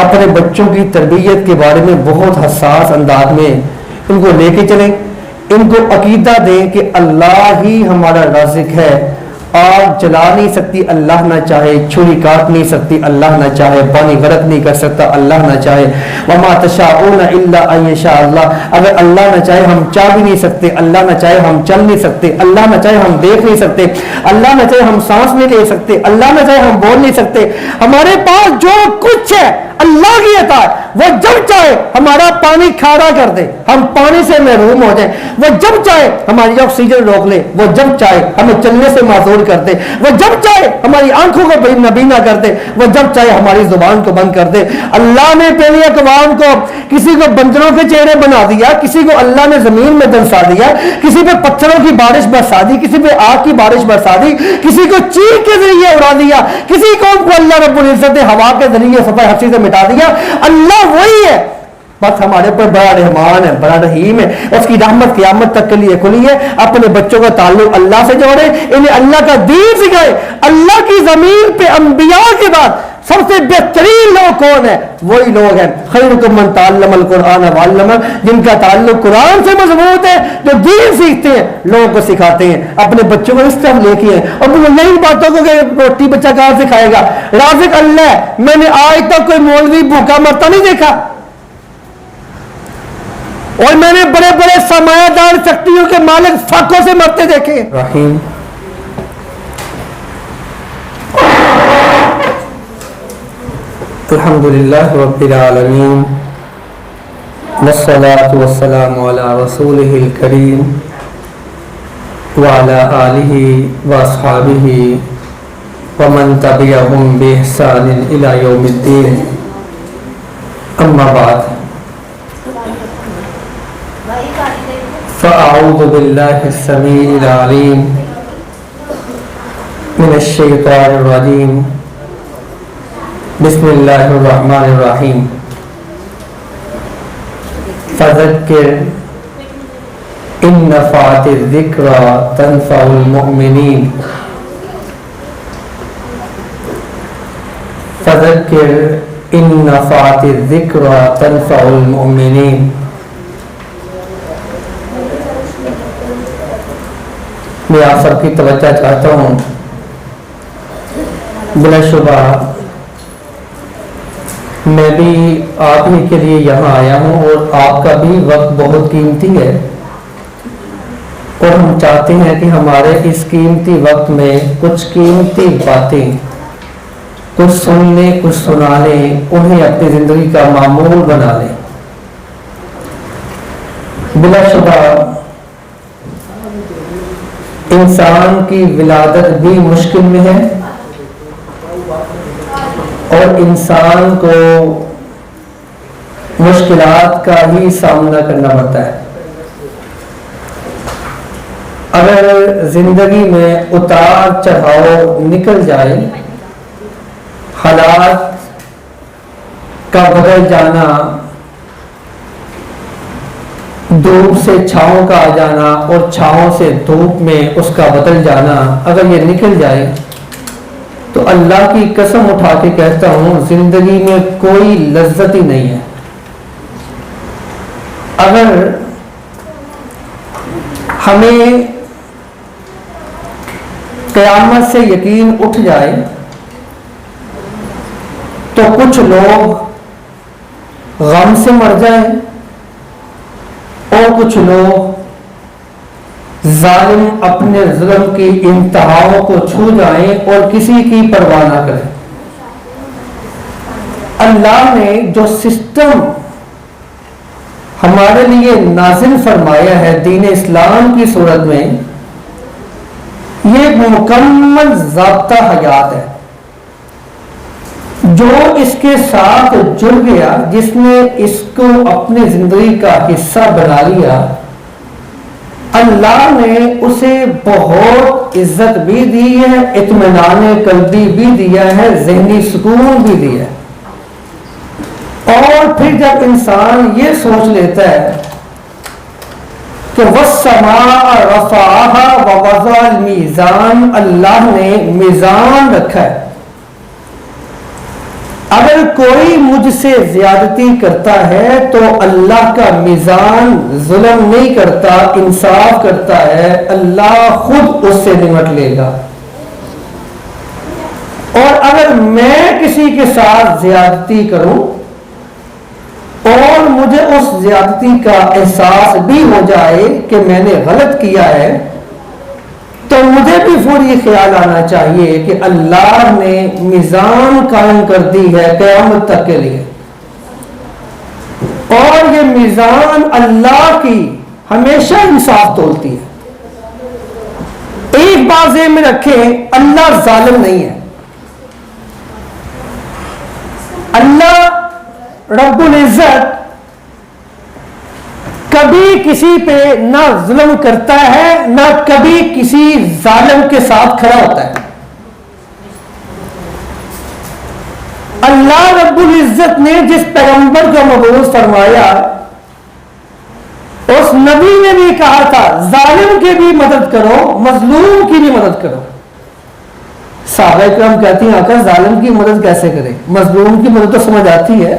اپنے بچوں کی تربیت کے بارے میں بہت حساس انداز میں ان کو لے کے چلیں، ان کو عقیدہ دیں کہ اللہ ہی ہمارا رازق ہے، آگ جلا نہیں سکتی اللہ نہ چاہے، چھری کاٹ نہیں سکتی اللہ نہ چاہے، پانی غرق نہیں کر سکتا اللہ نہ چاہے، وما تشاءون الا ان یشاء اللہ، اگر اللہ نہ چاہے ہم چاہ بھی نہیں سکتے، اللہ نہ چاہے ہم چل نہیں سکتے، اللہ نہ چاہے ہم دیکھ نہیں سکتے، اللہ نہ چاہے ہم سانس نہیں لے سکتے، اللہ نہ چاہے ہم بول نہیں سکتے، ہمارے پاس جو کچھ ہے اللہ کی عطا ہے، وہ جب چاہے ہمارا پانی کھارا کر دے، ہم پانی سے محروم ہو جائیں، وہ جب چاہے ہماری آکسیجن روک لے، وہ جب چاہے ہمیں چلنے سے معذور کر دے، وہ جب چاہے ہماری آنکھوں کو نبینا کر دے، وہ جب چاہے ہماری زبان کو بند کر دے۔ اللہ نے پہلی اقوام کو کسی کو بندروں کے چہرے بنا دیا، کسی کو اللہ نے زمین میں دنسا دیا، کسی پہ پتھروں کی بارش برسا دی، کسی پہ آگ کی بارش برسا دی، کسی کو چیخ کے ذریعے اڑا دیا، کسی قوم کو اللہ رب العزت نے ہوا کے ذریعے سفر ہستی سے مٹا دیا۔ اللہ وہی ہے، بس ہمارے اوپر بڑا رحمان ہے، بڑا رحیم ہے، اس کی رحمت قیامت تک کے لیے کھلی ہے۔ اپنے بچوں کا تعلق اللہ سے جوڑے، انہیں اللہ کا دین سکھائے۔ اللہ کی زمین پہ انبیاء کے بعد سب سے بہترین لوگ کون ہیں؟ وہی لوگ ہیں خیرکم من تعلم القرآن وعلمہ، جن کا تعلق قرآن سے مضبوط ہے، جو دین سیکھتے ہیں، لوگوں کو سکھاتے ہیں، اپنے بچوں کو اس طرح لے کے ہیں۔ اور نئی باتوں کو کہ روٹی بچہ کہاں سے کھائے گا، رازق اللہ ہے۔ میں نے آج تک کوئی مولوی بھوکا مرتا نہیں دیکھا، اور میں نے بڑے بڑے سرمایہ دار شکتیوں کے مالک فاقوں سے مرتے دیکھے۔ رحیم الحمدللہ رب العالمین، والصلاة والسلام علی رسولہ الکریم وعلی آلہ واصحابہ ومن تبعہم بإحسان الی یوم الدین، اما بعد، فاعوذ باللہ السمیع العلیم من الشیطان الرجیم، بسم اللہ الرحمن الرحیم۔ فذکر ان نفعت الذکری تنفع المؤمنین، فذکر ان نفعت الذکری تنفع المؤمنین۔ میں آپ سب کی توجہ چاہتا ہوں، بلا شبہ میں بھی آپ ہی کے لیے یہاں آیا ہوں، اور آپ کا بھی وقت بہت قیمتی ہے، اور ہم چاہتے ہیں کہ ہمارے اس قیمتی وقت میں کچھ قیمتی باتیں کچھ سن لیں، کچھ سنا لیں، انہیں اپنی زندگی کا معمول بنا لیں۔ بلا شبہ انسان کی ولادت بھی مشکل میں ہے، اور انسان کو مشکلات کا ہی سامنا کرنا پڑتا ہے۔ اگر زندگی میں اتار چڑھاؤ نکل جائے، حالات کا بدل جانا، دھوپ سے چھاؤں کا آ جانا اور چھاؤں سے دھوپ میں اس کا بدل جانا، اگر یہ نکل جائے تو اللہ کی قسم اٹھا کے کہتا ہوں زندگی میں کوئی لذت ہی نہیں ہے۔ اگر ہمیں قیامت سے یقین اٹھ جائے تو کچھ لوگ غم سے مر جائیں، اور کچھ لوگ ظالم اپنے ظلم کی انتہاؤں کو چھو جائیں اور کسی کی پرواہ نہ کریں۔ اللہ نے جو سسٹم ہمارے لیے نازل فرمایا ہے دین اسلام کی صورت میں، یہ ایک مکمل ضابطہ حیات ہے۔ جو اس کے ساتھ جڑ گیا، جس نے اس کو اپنی زندگی کا حصہ بنا لیا، اللہ نے اسے بہت عزت بھی دی ہے، اطمینان قلبی بھی دیا ہے، ذہنی سکون بھی دیا ہے۔ اور پھر جب انسان یہ سوچ لیتا ہے کہ وَالسَّمَاءَ رَفَعَهَا وَوَضَعَ الْمِيزَانَ، اللہ نے میزان رکھا ہے، اگر کوئی مجھ سے زیادتی کرتا ہے تو اللہ کا میزان ظلم نہیں کرتا، انصاف کرتا ہے، اللہ خود اس سے نمٹ لے گا۔ اور اگر میں کسی کے ساتھ زیادتی کروں اور مجھے اس زیادتی کا احساس بھی ہو جائے کہ میں نے غلط کیا ہے، تو مجھے بھی فوری خیال آنا چاہیے کہ اللہ نے میزان قائم کر دی ہے قیامت تک کے لیے، اور یہ میزان اللہ کی ہمیشہ انصاف تولتی ہے۔ ایک بات ذہن میں رکھیں، اللہ ظالم نہیں ہے۔ اللہ رب العزت کبھی کسی پہ نہ ظلم کرتا ہے، نہ کبھی کسی ظالم کے ساتھ کھڑا ہوتا ہے۔ اللہ رب العزت نے جس پیغمبر کو مبعوث فرمایا، اس نبی نے بھی کہا تھا ظالم کی بھی مدد کرو، مظلوم کی بھی مدد کرو۔ صحابہ کرام کہتی ہیں آقا ظالم کی مدد کیسے کریں؟ مظلوم کی مدد تو سمجھ آتی ہے،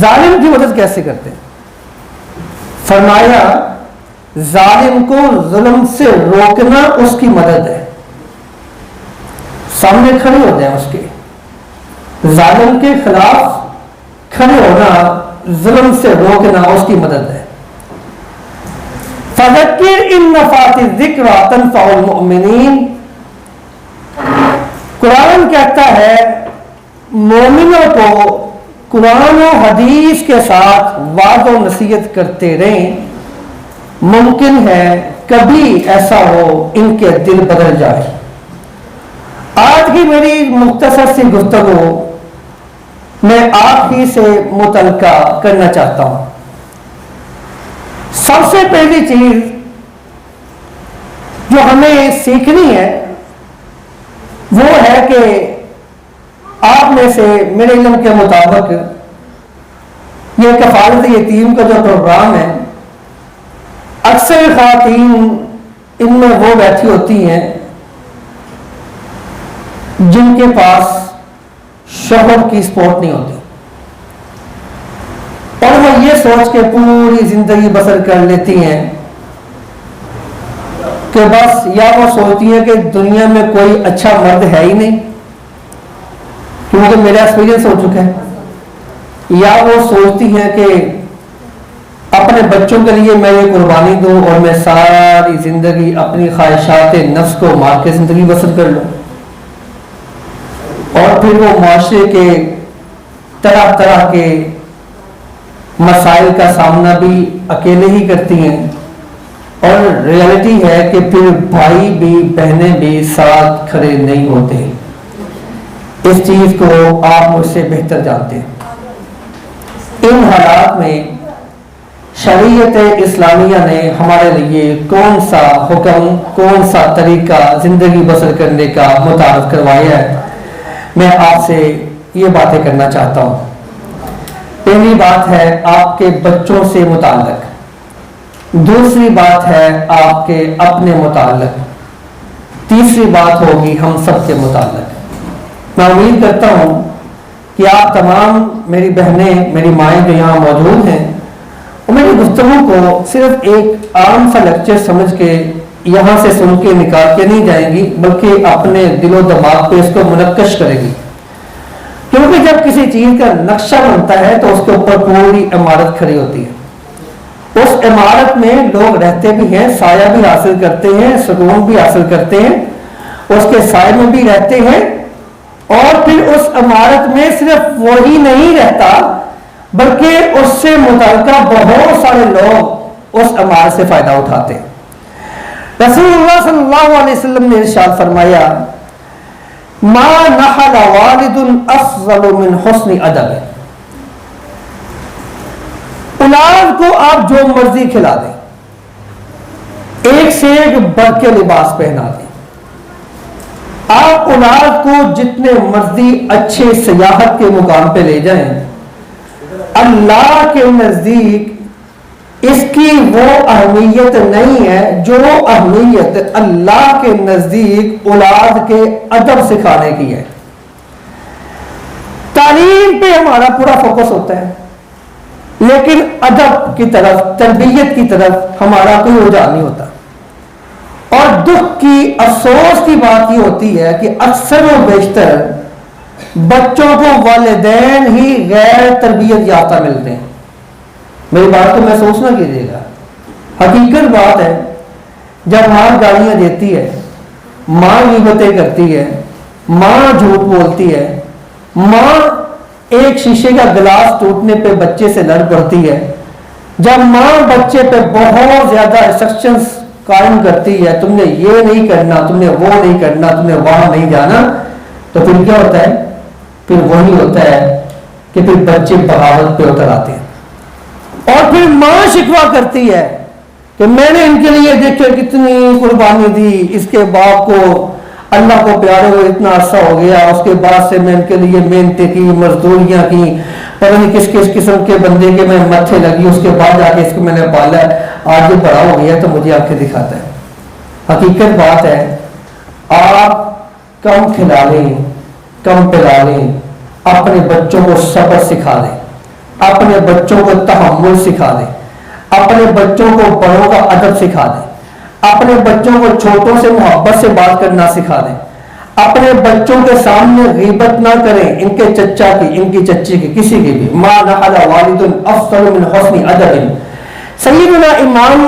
ظالم کی مدد کیسے کرتے ہیں؟ فرمایا ظالم کو ظلم سے روکنا اس کی مدد ہے، سامنے کھڑے ہو جائیں اس کے، ظالم کے خلاف کھڑے ہونا، ظلم سے روکنا اس کی مدد ہے۔ فذکر ان نفعت الذکری تنفع المؤمنین، قرآن کہتا ہے مومنوں کو قرآن و حدیث کے ساتھ وعظ و نصیحت کرتے رہیں، ممکن ہے کبھی ایسا ہو ان کے دل بدل جائے۔ آج کی میری مختصر سی گفتگو میں آپ ہی سے متعلقہ کرنا چاہتا ہوں۔ سب سے پہلی چیز جو ہمیں سیکھنی ہے وہ ہے کہ آپ میں سے میرے علم کے مطابق یہ کفالت یتیم کا جو پروگرام ہے، اکثر خواتین ان میں وہ بیٹھی ہوتی ہیں جن کے پاس شوہر کی سپورٹ نہیں ہوتی، اور وہ یہ سوچ کے پوری زندگی بسر کر لیتی ہیں کہ بس یا وہ سوچتی ہیں کہ دنیا میں کوئی اچھا مرد ہے ہی نہیں، کیونکہ میرا ایکسپیرینس ہو چکا ہے، یا وہ سوچتی ہیں کہ اپنے بچوں کے لیے میں یہ قربانی دوں اور میں ساری زندگی اپنی خواہشات نفس کو مار کے زندگی بسر کر لوں، اور پھر وہ معاشرے کے طرح طرح کے مسائل کا سامنا بھی اکیلے ہی کرتی ہیں، اور ریالٹی ہے کہ پھر بھائی بھی بہنیں بھی ساتھ کھڑے نہیں ہوتے۔ اس چیز کو آپ مجھ سے بہتر جانتے ہیں۔ ان حالات میں شریعت اسلامیہ نے ہمارے لیے کون سا حکم، کون سا طریقہ زندگی بسر کرنے کا متعارف کروایا ہے، میں آپ سے یہ باتیں کرنا چاہتا ہوں۔ پہلی بات ہے آپ کے بچوں سے متعلق، دوسری بات ہے آپ کے اپنے متعلق، تیسری بات ہوگی ہم سب کے متعلق۔ میں امید کرتا ہوں کہ آپ تمام میری بہنیں، میری مائیں جو یہاں موجود ہیں، اور میری گفتگو کو صرف ایک عام سا لیکچر سمجھ کے یہاں سے سن کے نکال کے نہیں جائیں گی، بلکہ اپنے دل و دماغ پہ اس کو منقش کرے گی، کیونکہ جب کسی چیز کا نقشہ بنتا ہے تو اس کے اوپر پوری عمارت کھڑی ہوتی ہے۔ اس عمارت میں لوگ رہتے بھی ہیں، سایہ بھی حاصل کرتے ہیں، سکون بھی حاصل کرتے ہیں، اس کے سائے میں بھی رہتے ہیں، اور پھر اس عمارت میں صرف وہی نہیں رہتا بلکہ اس سے متعلقہ بہت سارے لوگ اس عمارت سے فائدہ اٹھاتے ہیں۔ رسول اللہ صلی اللہ علیہ وسلم نے ارشاد فرمایا ما نحل والد افضل من حسن ادب، اولاد کو آپ جو مرضی کھلا دیں، ایک سے ایک بڑھ کے لباس پہنا دیں، آپ اولاد کو جتنے مرضی اچھے سیاحت کے مقام پہ لے جائیں، اللہ کے نزدیک اس کی وہ اہمیت نہیں ہے جو اہمیت اللہ کے نزدیک اولاد کے ادب سکھانے کی ہے۔ تعلیم پہ ہمارا پورا فوکس ہوتا ہے، لیکن ادب کی طرف، تربیت کی طرف ہمارا کوئی رجحان نہیں ہوتا۔ اور دکھ کی، افسوس کی بات یہ ہوتی ہے کہ اکثر و بیشتر بچوں کو والدین ہی غیر تربیت یافتہ ملتے ہیں۔ میری بات کو محسوس نہ کیجیے گا، حقیقت بات ہے، جب ماں گالیاں دیتی ہے، ماں غیبتیں کرتی ہے، ماں جھوٹ بولتی ہے، ماں ایک شیشے کا گلاس ٹوٹنے پہ بچے سے لڑ پڑتی ہے، جب ماں بچے پہ بہت زیادہ ریسٹرکشنز قائم کرتی ہے، تم نے یہ نہیں کرنا، تم نے وہ نہیں کرنا، تم نے وہاں نہیں جانا، تو پھر کیا ہوتا ہے؟ پھر وہی ہوتا ہے کہ پھر بچے بغاوت پہ اتر آتے ہیں، اور پھر ماں شکوہ کرتی ہے کہ میں نے ان کے لیے دیکھے کتنی قربانی دی، اس کے باپ کو اللہ کو پیارے ہوئے اتنا عرصہ ہو گیا، اس کے بعد سے میں ان کے لیے محنتیں کی، مزدوریاں کی، پتہ نہیں کس کس قسم کے بندے کے میں متھے لگی، اس کے بعد جا کے اس کو میں نے پالا، آج یہ بڑا ہو گیا تو مجھے آنکھیں دکھاتا ہے۔ حقیقت بات ہے، آپ کم کھلا لیں، کم پلا لیں، اپنے بچوں کو صبر سکھا دیں، اپنے بچوں کو تحمل سکھا دیں، اپنے بچوں کو بڑوں کا ادب سکھا دیں، اپنے بچوں کو چھوٹوں سے محبت سے بات کرنا سکھا دیں، اپنے بچوں کے سامنے غیبت نہ کریں، ان کے چچا کی، ان کی چچی کی، کسی کی بھی۔ ما نحل والد افضل من حسن ادب۔ سیدنا امام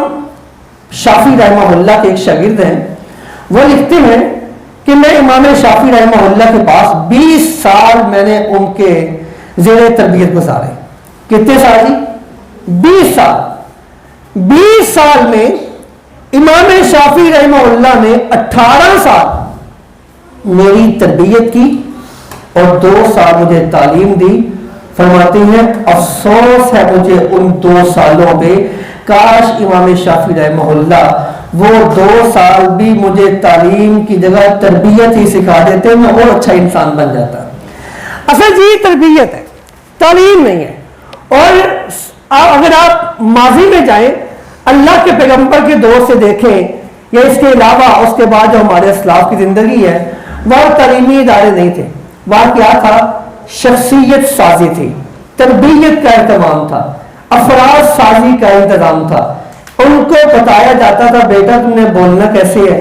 شافعی رحمہ اللہ کے ایک شاگرد ہیں، وہ لکھتے ہیں کہ میں امام شافعی رحمہ اللہ کے پاس 20 سال میں نے ان کے زیر تربیت گزارے۔ کتنے سال جی؟ 20 سال۔ 20 سال میں امام شافعی رحمہ اللہ نے 18 سال میری تربیت کی اور 2 سال مجھے تعلیم دی۔ فرماتے ہیں افسوس ہے مجھے ان 2 سالوں پہ، کاش امام شافعی رحمہ اللہ وہ 2 سال بھی مجھے تعلیم کی جگہ تربیت ہی سکھا دیتے، میں اور اچھا انسان بن جاتا۔ اصل جی تربیت ہے، تعلیم نہیں ہے۔ اور اگر آپ ماضی میں جائیں، اللہ کے پیغمبر کے دور سے دیکھیں یا اس کے علاوہ اس کے بعد جو ہمارے اسلاف کی زندگی ہے، وہاں تعلیمی ادارے نہیں تھے، وہاں کیا تھا؟ شخصیت سازی تھی، تربیت کا اہتمام تھا، افراد سازی کا انتظام تھا۔ ان کو بتایا جاتا تھا بیٹا تم نے بولنا کیسے ہے،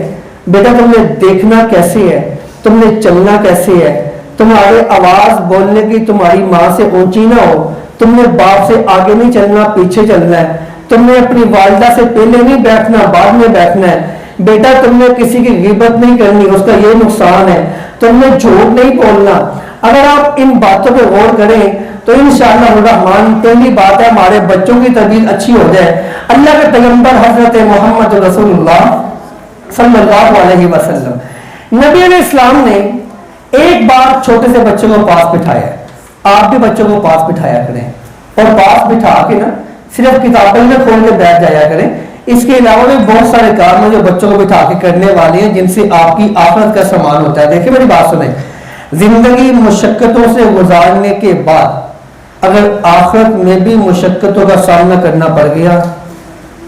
بیٹا تم نے دیکھنا کیسے ہے، تم نے چلنا کیسے ہے، تمہارے آواز بولنے کی تمہاری ماں سے اونچی نہ ہو، تم نے باپ سے آگے نہیں چلنا، پیچھے چلنا ہے، تم نے اپنی والدہ سے پہلے نہیں بیٹھنا، بعد میں بیٹھنا ہے، بیٹا تم نے کسی کی غیبت نہیں کرنی، اس کا یہ نقصان ہے، تم نے جھوٹ نہیں بولنا۔ اگر آپ ان باتوں پہ غور کریں تو انشاءاللہ الرحمن پہلی بات ہے ہمارے بچوں کی تربیت اچھی ہو جائے۔ اللہ کے پیغمبر حضرت محمد رسول اللہ صلی اللہ علیہ وسلم، نبی علیہ السلام نے ایک بار چھوٹے سے بچوں کو پاس بٹھایا۔ آپ بھی بچوں کو پاس بٹھایا کریں، اور پاس بٹھا کے نا صرف کتابیں نہ کھول کے بیٹھ جایا کریں، اس کے علاوہ بھی بہت سارے کام ہیں جو بچوں کو بٹھا کے کرنے والے ہیں، جن سے آپ کی آخرت کا سامان ہوتا ہے۔ دیکھیں میری بات سنیں، زندگی مشقتوں سے گزارنے کے بعد اگر آخرت میں بھی مشقتوں کا سامنا کرنا پڑ گیا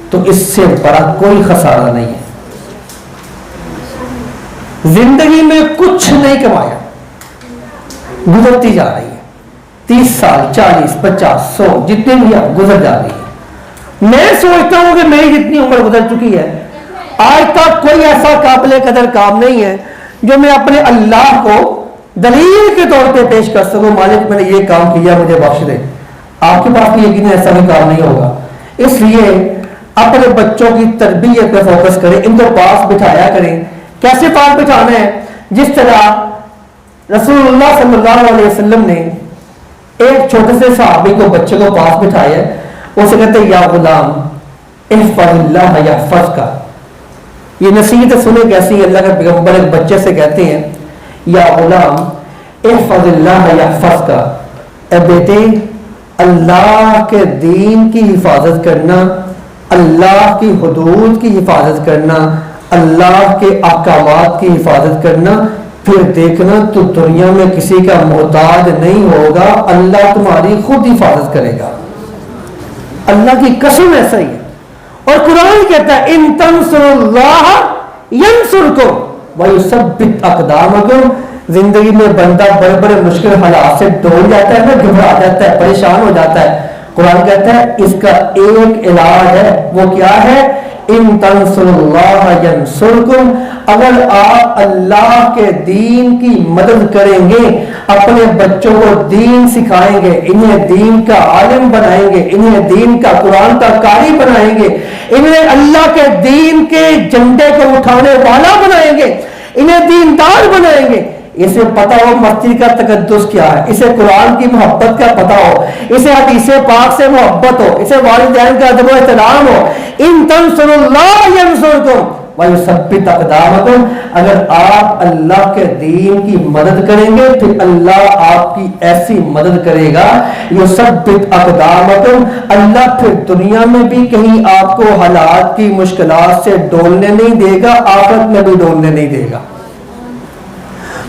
تو اس سے بڑا کوئی خسارہ نہیں ہے۔ زندگی میں کچھ نہیں کمایا، گزرتی جا رہی ہے، 30 سال 40 50 100 جتنے بھی آپ گزر جا رہی ہے۔ میں سوچتا ہوں کہ میری جتنی عمر گزر چکی ہے، آج تک کوئی ایسا قابل قدر کام نہیں ہے جو میں اپنے اللہ کو دلیل کے طور پہ پیش کر سکوں، مالک میں نے یہ کام کیا مجھے بخش دے۔ آپ کے پاس بھی یقین ایسا بھی کام نہیں ہوگا۔ اس لیے اپنے بچوں کی تربیت پہ فوکس کریں، ان کو پاس بٹھایا کریں۔ کیسے پاس بٹھانا ہے؟ جس طرح رسول اللہ صلی اللہ علیہ وسلم نے ایک چھوٹے سے صحابی کو، بچے کو پاس بٹھایا، اسے کہتے ہیں یا غلام احفظ اللہ یحفظک۔ یہ نصیحت سنیں کیسی، اللہ کے پیغمبر ایک بچے سے کہتے ہیں یا غلام احفظ اللہ یحفظک، اے بیٹے اللہ کے دین کی حفاظت کرنا، اللہ کی حدود کی حفاظت کرنا، اللہ کے احکامات کی حفاظت کرنا، پھر دیکھنا تو دنیا میں کسی کا محتاج نہیں ہوگا، اللہ تمہاری خود حفاظت کرے گا۔ اللہ کی قسم ایسا ہی ہے۔ اور قرآن کہتا ہے ان تنصروا اللہ ینصرکم ویثبت اقدامکم، زندگی میں بندہ بڑے بڑے مشکل حالات سے ڈول جاتا ہے نا، گھبرا جاتا ہے، پریشان ہو جاتا ہے، قرآن کہتا ہے اس کا ایک علاج ہے، وہ کیا ہے؟ ان تنصر اللہ ینصرکم، اگر آپ اللہ کے دین کی مدد کریں گے، اپنے بچوں کو دین سکھائیں گے، انہیں دین کا عالم بنائیں گے، انہیں دین کا قرآن کا قاری بنائیں گے، انہیں اللہ کے دین کے جھنڈے کو اٹھانے والا بنائیں گے، انہیں دیندار بنائیں گے، اسے پتا ہو مسجد کا تقدس کیا ہے، اسے قرآن کی محبت کا پتا ہو، اسے حدیث پاک سے محبت ہو، اسے والدین کا ادب و احترام ہو، ان تنصروا اللہ ینصرکم ویثبت اقدامکم، اگر آپ اللہ کے دین کی مدد کریں گے پھر اللہ آپ کی ایسی مدد کرے گا، یثبت اقدامکم، اللہ پھر دنیا میں بھی کہیں آپ کو حالات کی مشکلات سے ڈولنے نہیں دے گا، آخرت میں بھی ڈولنے نہیں دے گا۔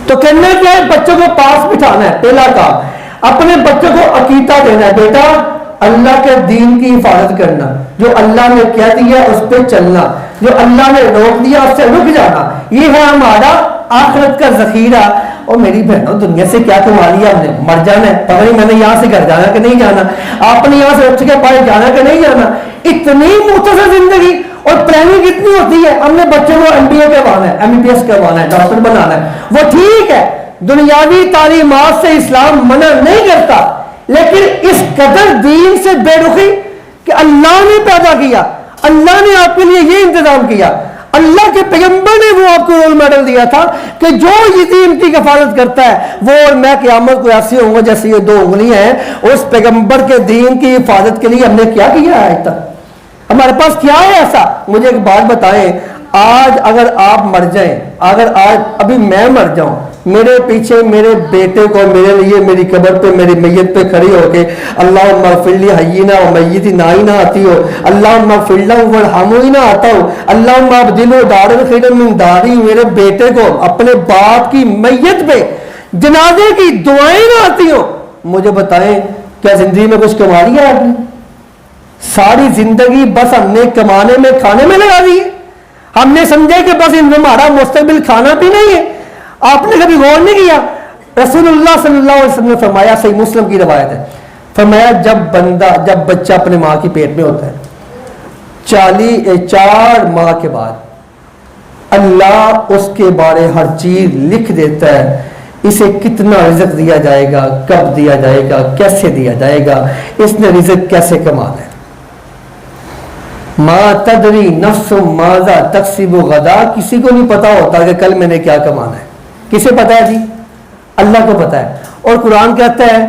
تو کرنا کیا ہے؟ بچوں کو پاس بٹھانا ہے، پہلا کام اپنے بچوں کو عقیدہ دینا ہے، بیٹا اللہ کے دین کی حفاظت کرنا، جو اللہ نے کہہ دیا اس پہ چلنا، جو اللہ نے روک دیا اس سے رک جانا، یہ ہے ہمارا آخرت کا ذخیرہ۔ اور میری بہنوں دنیا سے کیا کما لیا ہم نے؟ مر جانا ہے، پتہ نہیں میں نے یہاں سے گھر جانا کہ نہیں جانا، آپ نے یہاں سے اٹھ کے باہر جانا کہ نہیں جانا، اتنی مختصر زندگی اور پلاننگ کتنی ہوتی ہے، ہم نے بچوں کو MBA کروانا ہے، MBBS کروانا ہے، ڈاکٹر بنانا ہے، وہ ٹھیک ہے، دنیاوی تعلیمات سے اسلام منع نہیں کرتا، لیکن اس قدر دین سے بے رخی کہ اللہ نے پیدا کیا، اللہ نے آپ کے لیے یہ انتظام کیا، اللہ کے پیغمبر نے وہ آپ کو رول ماڈل دیا تھا کہ جو یتیم کی کفالت کرتا ہے وہ اور میں قیامت کو ایسے ہوں گا جیسے یہ دو انگلیاں ہیں، اس پیغمبر کے دین کی حفاظت کے لیے ہم نے کیا کیا ہے آج تک؟ ہمارے پاس کیا ہے ایسا؟ مجھے ایک بات بتائیں، آج اگر آپ مر جائیں، اگر آج ابھی میں مر جاؤں، میرے پیچھے میرے بیٹے کو میرے لیے میری قبر پہ میری میت پہ کھڑی ہو کے اللہم اغفر لی حیینا و میتنا ہی نہ آتی ہو، اللہم اغفر لہ وارحمہ ہی نہ آتا ہو، اللہم ابدلہ دارا خیرا من داری، میرے بیٹے کو اپنے باپ کی میت پہ جنازے کی دعائیں نہ آتی ہو، مجھے بتائیں کیا زندگی میں کچھ کما لیا آپ نے؟ ساری زندگی بس ہم نے کمانے میں کھانے میں لگا دی ہے، ہم نے سمجھا کہ بس ہمارا مستقبل کھانا پینا ہی ہے۔ آپ نے کبھی غور نہیں کیا؟ رسول اللہ صلی اللہ علیہ وسلم نے فرمایا، صحیح مسلم کی روایت ہے، فرمایا جب بچہ اپنے ماں کی پیٹ میں ہوتا ہے 4 ماہ کے بعد اللہ اس کے بارے ہر چیز لکھ دیتا ہے، اسے کتنا رزق دیا جائے گا، کب دیا جائے گا، کیسے دیا جائے گا، اس نے رزق کیسے کمانا ہے۔ ما تدری نفس ماذا تکسب غدا، کسی کو نہیں پتا ہوتا کہ کل میں نے کیا کمانا ہے، کسے پتا ہے جی؟ اللہ کو پتا ہے۔ اور قرآن کہتا ہے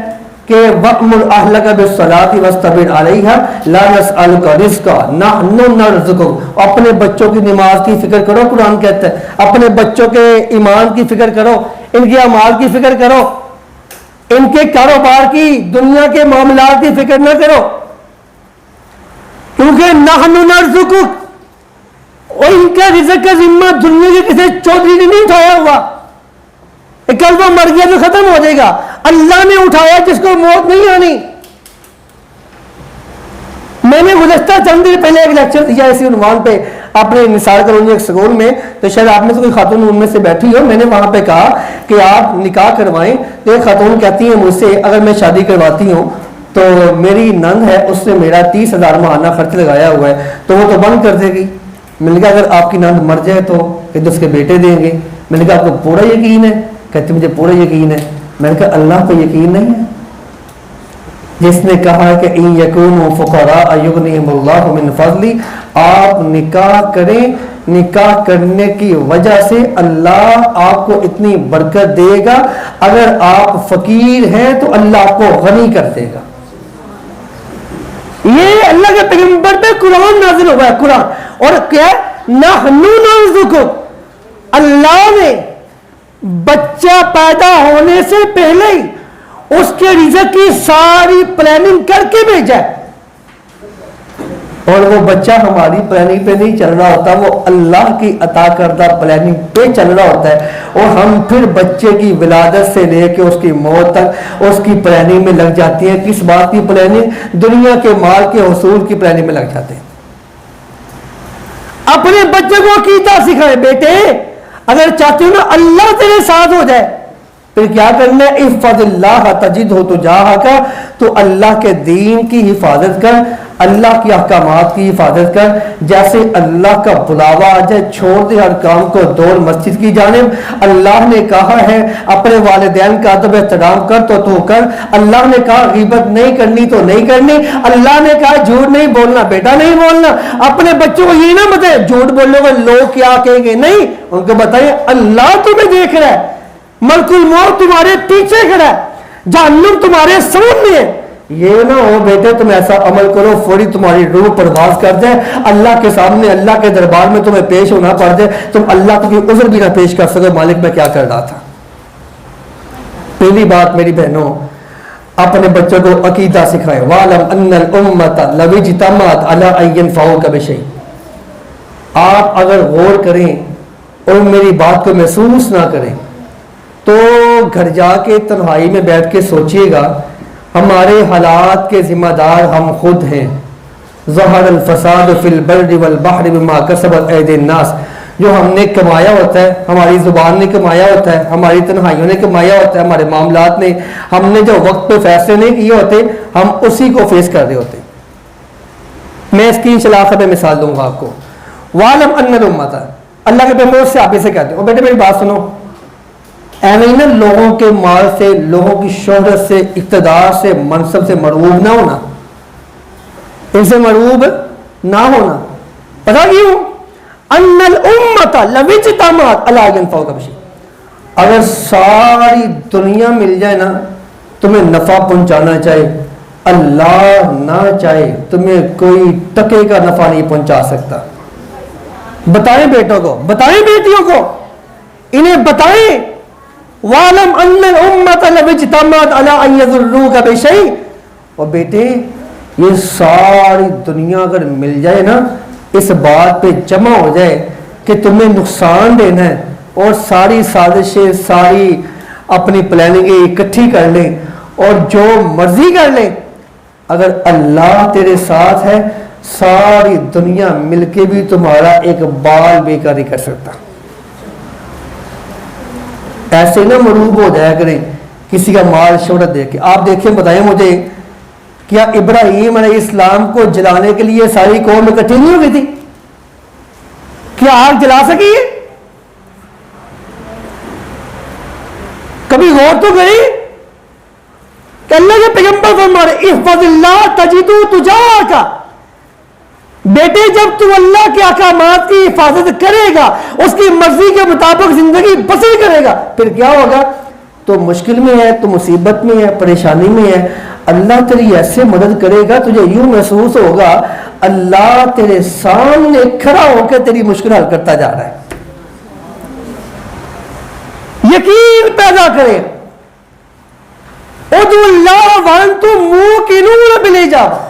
کہ وَأْمُرْ أَهْلَكَ بِالصَّلَاةِ وَاسْتَبِرْ عَلَيْهَا لَا نَسْأَلُكَ رِزْقًا نَحْنُ نَرْزُقُكَ، اپنے بچوں کی نماز کی فکر کرو، قرآن کہتا ہے اپنے بچوں کے ایمان کی فکر کرو، ان کے اعمال کی فکر کرو، ان کے کاروبار کی، دنیا کے معاملات کی فکر نہ کرو، کیونکہ نحن نرزقک، اور ان کا رزق کا ذمہ دنیا کے کسی چودھری نے نہیں اٹھایا ہوا، کل وہ مر گیا تو ختم ہو جائے گا، اللہ نے اٹھایا جس کو موت نہیں آنی۔ میں نے گزشتہ چند دن پہلے ایک لیکچر دیا اسی عنوان پہ اپنے نثار کالونی ایک سکول میں، تو شاید آپ میں سے کوئی خاتون ان میں سے بیٹھی ہو، میں نے وہاں پہ کہا کہ آپ نکاح کروائیں، تو ایک خاتون کہتی ہے مجھ سے اگر میں شادی کرواتی ہوں تو میری نند ہے اس نے میرا 30,000 ماہانہ خرچ لگایا ہوا ہے تو وہ تو بند کر دے گی۔ میں نے کہا اگر آپ کی نند مر جائے تو کہ اس کے بیٹے دیں گے؟ میں نے کہا آپ کو پورا یقین ہے؟ کہتے مجھے پورا یقین ہے۔ میں نے کہا اللہ کو یقین نہیں ہے جس نے کہا کہ ان یکونوا فقراء یغنیہم اللہ من فضلی، آپ نکاح کریں، نکاح کرنے کی وجہ سے اللہ آپ کو اتنی برکت دے گا، اگر آپ فقیر ہیں تو اللہ آپ کو غنی کر دے گا۔ یہ اللہ کے پیغمبر پہ قرآن نازل ہوا ہے، قرآن، اور کیا نحن نرزقک، اللہ نے بچہ پیدا ہونے سے پہلے ہی اس کے رزق کی ساری پلاننگ کر کے بھیجا ہے، اور وہ بچہ ہماری پلاننگ پہ نہیں چل رہا ہوتا، وہ اللہ کی عطا کردہ پلاننگ پہ چل رہا ہوتا ہے، اور ہم پھر بچے کی ولادت سے لے کے اس کی موت تک اس کی پلاننگ میں لگ جاتی ہیں۔ کس بات کی پلاننگ؟ دنیا کے مال کے حصول کی پلاننگ میں لگ جاتے ہیں۔ اپنے بچے کو عقیدہ سکھائے، بیٹے اگر چاہتے ہو نا اللہ تیرے ساتھ ہو جائے، پھر کیا کرنا ہے؟ احفظ اللہ تجدہ تجاہک، تو اللہ کے دین کی حفاظت کر، اللہ کی احکامات کی حفاظت کر، جیسے اللہ کا بلاوا آ جائے چھوڑ دے ہر کام کو، دوڑ مسجد کی جانب۔ اللہ نے کہا ہے اپنے والدین کا ادب احترام کر تو کر، اللہ نے کہا غیبت نہیں کرنی تو نہیں کرنی، اللہ نے کہا جھوٹ نہیں بولنا بیٹا نہیں بولنا۔ اپنے بچوں کو یہ نہ بتائیں جھوٹ بولو گے لوگ کیا کہیں گے، نہیں، ان کو بتائیں اللہ تمہیں دیکھ رہا ہے، ملک الموت تمہارے پیچھے کھڑا ہے، جہنم تمہارے سامنے ہے۔ یہ نہ ہو بیٹے تم ایسا عمل کرو فوری تمہاری روح پرواز کر جائے، اللہ کے سامنے اللہ کے دربار میں تمہیں پیش ہونا پڑ جائے، تم اللہ کو کوئی عذر بھی نہ پیش کر سکو، مالک میں کیا کر رہا تھا۔ پہلی بات میری بہنوں، اپنے بچوں کو عقیدہ سکھائیں۔ وَعْلَمْ أَنَّ الْأُمَّةَ لَوِ اجْتَمَعَتْ عَلَىٰ أَن يَنفَعُوكَ بِشَيْءٍ۔ آپ اگر غور کریں اور میری بات کو محسوس نہ کریں تو گھر جا کے تنہائی میں بیٹھ کے سوچئے گا ہمارے حالات کے ذمہ دار ہم خود ہیں۔ ظہر الفساد فی البر والبحر بما کسبت ایدی الناس، جو ہم نے کمایا ہوتا ہے، ہماری زبان نے کمایا ہوتا ہے، ہماری تنہائیوں نے کمایا ہوتا ہے، ہمارے معاملات نے، ہم نے جو وقت پہ فیصلے نہیں کیے ہوتے ہم اسی کو فیس کر رہے ہوتے۔ میں اس کی انشاءاللہ میں مثال دوں گا آپ کو۔ وَعْلَمْ أَنَّ الْأُمَّةَ، اللہ کے پیغمبر سے آپ اسے کہتے ہیں، اور بیٹے میری بات سنو، ایویں نا لوگوں کے مال سے، لوگوں کی شہرت سے، اقتدار سے، منصب سے مرعوب نہ ہونا، ان سے مرعوب نہ ہونا۔ پتہ کیوں؟ ان الامۃ لو اجتمعت علی ان ينفعوک بشیء، اگر ساری دنیا مل جائے نا تمہیں نفع پہنچانا چاہے، اللہ نہ چاہے تمہیں کوئی ٹکے کا نفع نہیں پہنچا سکتا۔ بتائیں بیٹوں کو، بتائیں بیٹیوں کو، انہیں بتائیں وَعْلَمْ أَنَّ الْأُمَّةَ لَوِ اجْتَمَعَتْ عَلَىٰ أَن يَضُرُّوكَ بِشَيْءٍ، اور بیٹے یہ ساری دنیا اگر مل جائے نا، اس بات پہ جمع ہو جائے کہ تمہیں نقصان دینا ہے، اور ساری سازشیں، ساری اپنی پلاننگیں اکٹھی کر لیں اور جو مرضی کر لیں، اگر اللہ تیرے ساتھ ہے ساری دنیا مل کے بھی تمہارا ایک بال بیکار نہیں کر سکتا۔ ایسے نہ مروب ہو جایا کریں کسی کا مال شہرت دے کے۔ آپ دیکھیں، بتائیں مجھے، کیا ابراہیم علیہ السلام کو جلانے کے لیے ساری قوم اکٹھی نہیں ہو گئی تھی؟ کیا آگ جلا سکی ہے؟ کبھی غور تو کریں کہ اللہ کے پیغمبر فرما رہے احفظ اللہ تجدہ تجاہک، بیٹے جب تو اللہ کے احکامات کی حفاظت کرے گا، اس کی مرضی کے مطابق زندگی بسر کرے گا، پھر کیا ہوگا؟ تو مشکل میں ہے، تو مصیبت میں ہے، پریشانی میں ہے، اللہ تیری ایسے مدد کرے گا، تجھے یوں محسوس ہوگا اللہ تیرے سامنے کھڑا ہو کے تیری مشکل حل کرتا جا رہا ہے۔ یقین پیدا کرے، ادعوا اللہ وانتم موقنون بالاجابہ،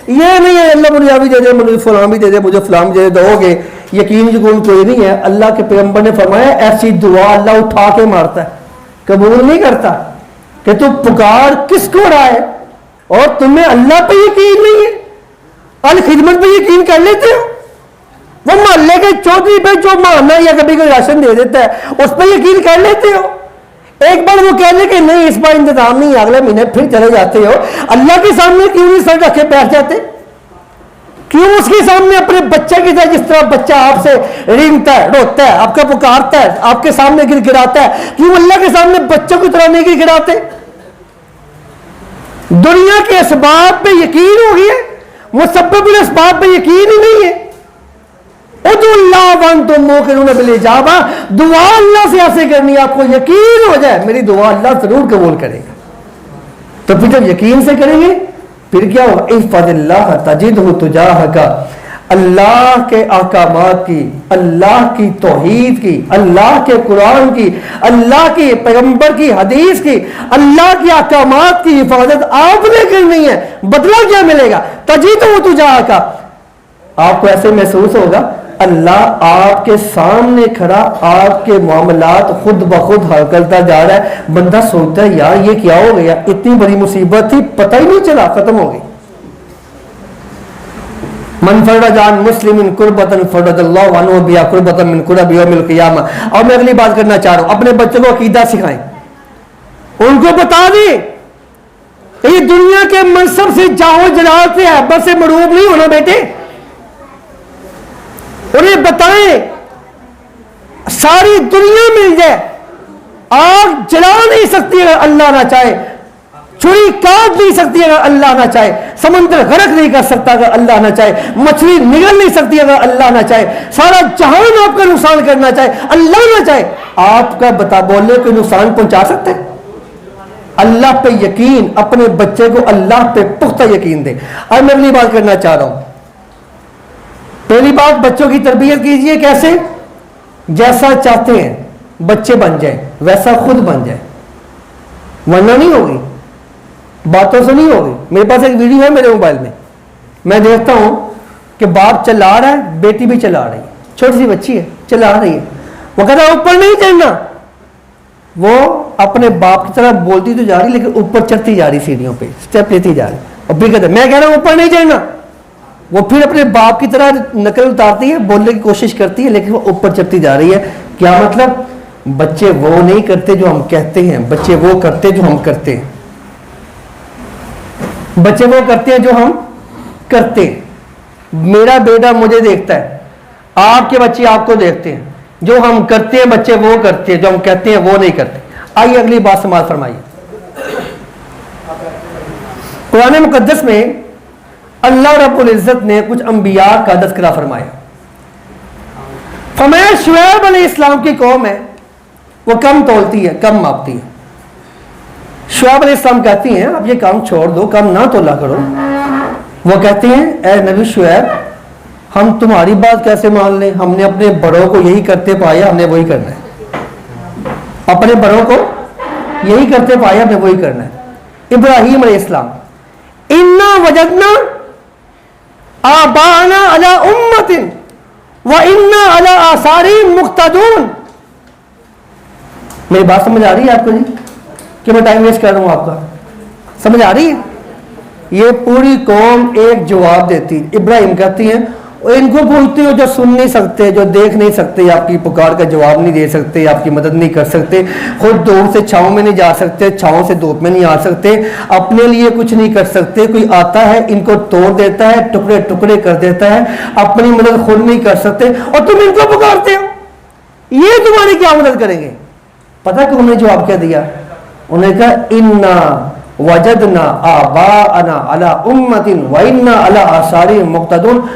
یہ نہیں ہے اللہ مجھے ابھی دے دے، مجھے فلاں بھی دے دے، مجھے فلاں بھی دے دے، دو گے، یقین کوئی نہیں ہے۔ اللہ کے پیغمبر نے فرمایا ایسی دعا اللہ اٹھا کے مارتا ہے، قبول نہیں کرتا، کہ تو پکار کس کو رہا ہے اور تمہیں اللہ پہ یقین نہیں ہے، الخدمت پہ یقین کر لیتے ہو، وہ محلے کے چودھری پہ جو مہانہ یا کبھی کوئی راشن دے دیتا ہے اس پہ یقین کر لیتے ہو، ایک بار وہ کہہ لے کہ نہیں اس بار انتظام نہیں اگلے مہینے پھر چلے جاتے ہو، اللہ کے سامنے کیوں نہیں سر رکھے بیٹھ جاتے؟ کیوں اس کے سامنے اپنے بچے کی طرح، جس طرح بچہ آپ سے رینگتا ہے، روتا ہے، آپ کا پکارتا ہے، آپ کے سامنے گر گراتا ہے، کیوں اللہ کے سامنے بچوں کی طرح نہیں گر گراتے؟ دنیا کے اسباب پہ یقین ہو گیا، مسبب الاسباب پہ یقین ہی نہیں ہے۔ ادعوا اللہ وانتم موقنون بالاجابہ، دعا اللہ سے ایسے کرنی آپ کو یقین ہو جائے میری دعا اللہ ضرور قبول کرے گا۔ تو پھر جب یقین سے کریں گے پھر کیا ہوگا؟ احفظ اللہ تجدہ تجاہک، اللہ کے احکامات کی، اللہ کی توحید کی، اللہ کے قرآن کی، اللہ کی پیغمبر کی حدیث کی، اللہ کے احکامات کی حفاظت آپ نے کرنی ہے۔ بدلہ کیا ملے گا؟ تجدہ تجاہک، آپ کو ایسے محسوس ہوگا اللہ آپ کے سامنے کھڑا، آپ کے معاملات خود بخود حل کرتا جا رہا ہے۔ بندہ سوچتا ہے یار یہ کیا ہو گیا، اتنی بڑی مصیبت تھی پتہ ہی نہیں چلا، ختم ہو گئی۔ من فرج عن مسلم قربۃ فرج اللہ عنہ بها قربۃ من قرب یوم القیامہ۔ اور میں اگلی بات کرنا چاہ رہا ہوں، اپنے بچوں کو عقیدہ سکھائیں، ان کو بتا دیں یہ دنیا کے منصب سے جاہو جلال سے احبت سے مروب نہیں ہونا بیٹے. انہیں بتائیں ساری دنیا مل جائے آگ جلا نہیں سکتی اگر اللہ نہ چاہے, چھری کاٹ نہیں سکتی اگر اللہ نہ چاہے, سمندر غرق نہیں کر سکتا اگر اللہ نہ چاہے, مچھلی نگل نہیں سکتی اگر اللہ نہ چاہے, سارا جہان آپ کا نقصان کرنا چاہے اللہ نہ چاہے, آپ کا بتا بولنے کو نقصان پہنچا سکتے ہیں؟ اللہ پہ یقین, اپنے بچے کو اللہ پہ پختہ یقین دے. اور میں اگلی بات کرنا چاہ رہا ہوں. پہلی بات, بچوں کی تربیت کیجئے کیسے؟ جیسا چاہتے ہیں بچے بن جائیں ویسا خود بن جائیں, ورنہ نہیں ہوگی, باتوں سے نہیں ہوگی. میرے پاس ایک ویڈیو ہے میرے موبائل میں دیکھتا ہوں کہ باپ چلا رہا ہے, بیٹی بھی چلا رہی ہے, چھوٹی سی بچی ہے چلا رہی ہے, وہ کہتا ہے اوپر نہیں چڑھنا, وہ اپنے باپ کی طرح بولتی تو جا رہی لیکن اوپر چڑھتی جا رہی, سیڑھیوں پہ اسٹیپ لیتی جا رہی, اور پھر کہتا ہے میں کہہ رہا ہوں اوپر نہیں چڑھنا, وہ پھر اپنے باپ کی طرح نقل اتارتی ہے, بولنے کی کوشش کرتی ہے لیکن وہ اوپر چڑھتی جا رہی ہے. کیا مطلب؟ بچے وہ نہیں کرتے جو ہم کہتے ہیں, بچے وہ کرتے جو ہم کرتے ہیں, بچے وہ کرتے ہیں جو ہم کرتے ہیں. میرا بیٹا مجھے دیکھتا ہے, آپ کے بچے آپ کو دیکھتے ہیں, جو ہم کرتے ہیں بچے وہ کرتے ہیں, جو ہم کہتے ہیں وہ نہیں کرتے. آئیے اگلی بات سماعت فرمائیے. قرآن مقدس میں اللہ رب العزت نے کچھ انبیاء کا تذکرہ فرمایا. فرمایا شعیب علیہ السلام کی قوم ہے وہ کم تولتی ہے, کم ماپتی ہے. شعیب علیہ السلام کہتی ہیں اب یہ کام چھوڑ دو, کم نہ تولا کرو. وہ کہتے ہیں اے نبی شعیب ہم تمہاری بات کیسے مان لیں, ہم نے اپنے بڑوں کو یہی کرتے پایا, ہم نے وہی کرنا ہے. اپنے بڑوں کو یہی کرتے پایا, ہم نے وہی کرنا ہے. ابراہیم علیہ السلام انا وجدنا آبانا علی امت وانا علی آثارہم مقتدون. میری بات سمجھ آ رہی ہے آپ کو جی کہ میں ٹائم ویسٹ کر رہا ہوں آپ کا؟ سمجھ آ رہی ہے؟ یہ پوری قوم ایک جواب دیتی. ابراہیم کہتی ہیں ان کو پوچھتے ہو جو سن نہیں سکتے, جو دیکھ نہیں سکتے, آپ کی پکار کا جواب نہیں دے سکتے, آپ کی مدد نہیں کر سکتے, خود دھوپ سے چھاؤں میں نہیں جا سکتے, چھاؤں سے دھوپ میں نہیں آ سکتے, اپنے لیے کچھ نہیں کر سکتے, کوئی آتا ہے ان کو توڑ دیتا ہے, ٹکڑے ٹکڑے کر دیتا ہے, اپنی مدد خود نہیں کر سکتے, اور تم ان کو پکارتے ہو, یہ تمہاری کیا مدد کریں گے؟ پتہ کہ انہوں نے جواب کیا دیا؟ انہوں نے کہا انا وجدنا آباءنا علی امت وانا علی آثارہم مقتدون.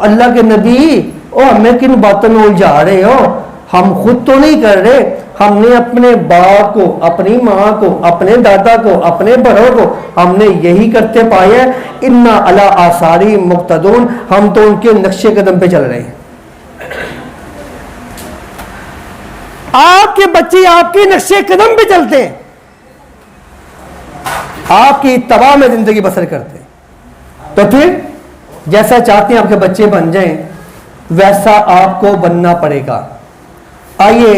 اللہ کے نبی ہمیں کن باتوں میں الجھا رہے ہو, ہم خود تو نہیں کر رہے, ہم نے اپنے باپ کو, اپنی ماں کو, اپنے دادا کو, اپنے بڑوں کو ہم نے یہی کرتے پایا ہے. انا علی آثارہم مقتدون, ہم تو ان کے نقش قدم پہ چل رہے ہیں. آپ کے بچے آپ کے نقش قدم پہ چلتے ہیں, آپ کی اتباع میں زندگی بسر کرتے ہیں. تو پھر جیسا چاہتے ہیں آپ کے بچے بن جائیں ویسا آپ کو بننا پڑے گا. آئیے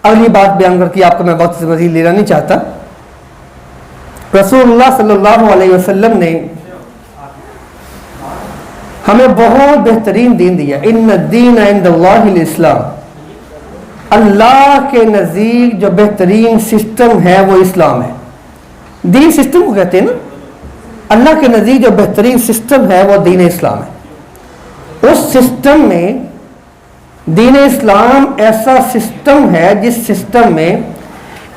اگلی بات بیان کر کے آپ کو میں وقت سے مزید لینا نہیں چاہتا. رسول اللہ صلی اللہ علیہ وسلم نے ہمیں بہت بہترین دین دیا. ان الدین عند اللہ الاسلام, اللہ کے نزدیک جو بہترین سسٹم ہے وہ اسلام ہے. دین سسٹم کو کہتے ہیں نا, اللہ کے نزدیک جو بہترین سسٹم ہے وہ دین اسلام ہے. اس سسٹم میں دین اسلام ایسا سسٹم ہے جس سسٹم میں